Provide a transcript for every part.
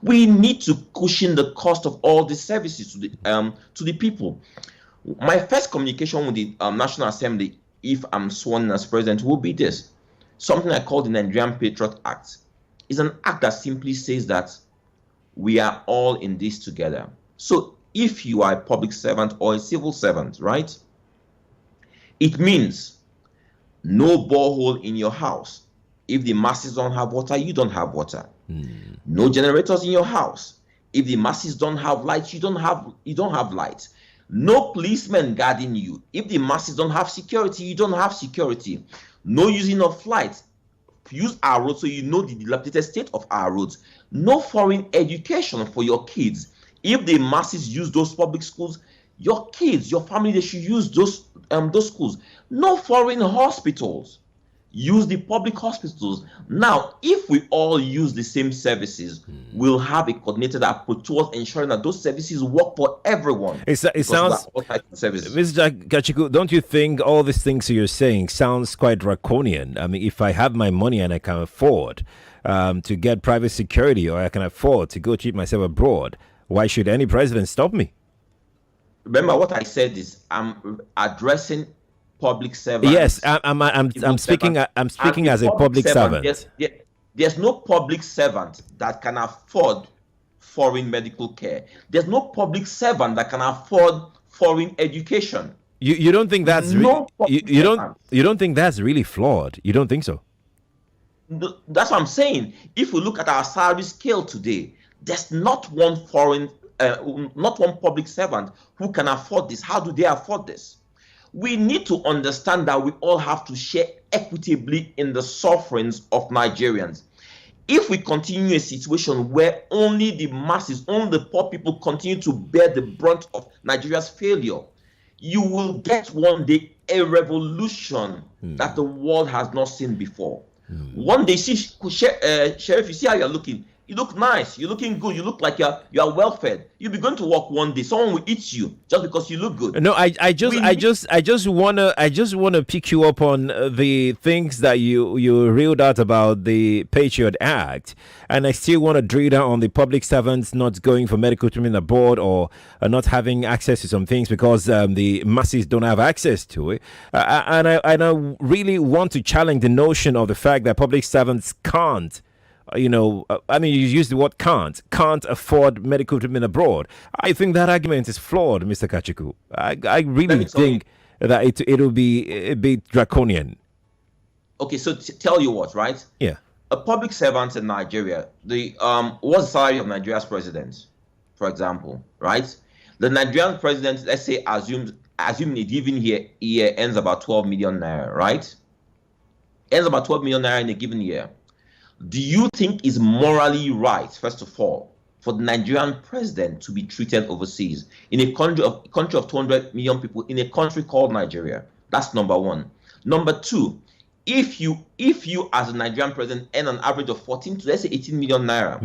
We need to cushion the cost of all these services to the people. My first communication with the National Assembly, if I'm sworn in as president, will be this: something I call the Nigerian Patriot Act. It's an act that simply says that we are all in this together. So if you are a public servant or a civil servant, right, it means no borehole in your house. If the masses don't have water, you don't have water. No generators in your house. If the masses don't have light, you don't have light. No policemen guarding you. If the masses don't have security, you don't have security. No using of flight. Use our roads so you know the dilapidated state of our roads. No foreign education for your kids. If the masses use those public schools, your kids, your family, they should use those schools. No foreign hospitals. Use the public hospitals. Now, if we all use the same services, we'll have a coordinated approach towards ensuring that those services work for everyone. It sounds, Mr. Kachikwu, don't you think all these things you're saying sounds quite draconian? I mean, if I have my money and I can afford to get private security, or I can afford to go treat myself abroad, why should any president stop me? Remember what I said is I'm addressing public servants. Yes, I'm speaking as a public servant. There's no public servant that can afford foreign medical care. There's no public servant that can afford foreign education. You don't think that's you don't think that's really flawed? You don't think so? That's what I'm saying. If we look at our salary scale today, there's not one public servant who can afford this. How do they afford this? We need to understand that we all have to share equitably in the sufferings of Nigerians. If we continue a situation where only the masses, only the poor people continue to bear the brunt of Nigeria's failure, you will get one day a revolution that the world has not seen before. One day, Sheriff, you see how you're looking. You look nice. You're looking good. You look like you're well fed. You'll be going to work one day. Someone will eat you just because you look good. No, I just wanna pick you up on the things that you reeled out about the Patriot Act, and I still want to drill down on the public servants not going for medical treatment abroad, or not having access to some things because the masses don't have access to it. And I really want to challenge the notion of the fact that public servants can't. I mean, you use the word can't afford medical treatment abroad. I think that argument is flawed, Mr. Kachikwu. I really think that it'll be a bit draconian. Okay, so tell you what, right? Yeah. A public servant in Nigeria, what's the salary of Nigeria's president, for example, right? The Nigerian president, let's say, assume in a given year earns about 12 million naira, right? Earns about 12 million naira in a given year. Do you think it's morally right, first of all, for the Nigerian president to be treated overseas in a country of 200 million people, in a country called Nigeria? That's number one. Number two, if you as a Nigerian president earn an average of 14 to, let's say, 18 million naira,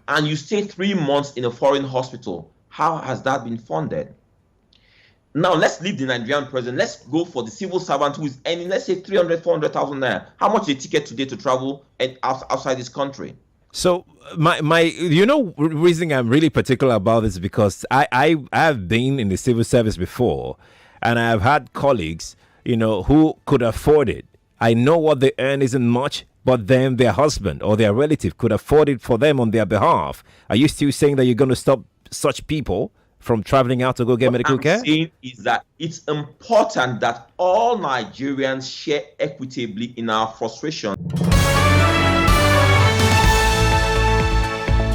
and you stay 3 months in a foreign hospital, how has that been funded? Now, let's leave the Nigerian president. Let's go for the civil servant who is earning, let's say, 300, 400,000 naira. How much is a ticket today to travel outside this country? So my reason I'm really particular about this is because I have been in the civil service before, and I have had colleagues, who could afford it. I know what they earn isn't much, but then their husband or their relative could afford it for them on their behalf. Are you still saying that you're going to stop such people from traveling out to go get medical care? What I'm saying is that it's important that all Nigerians share equitably in our frustration.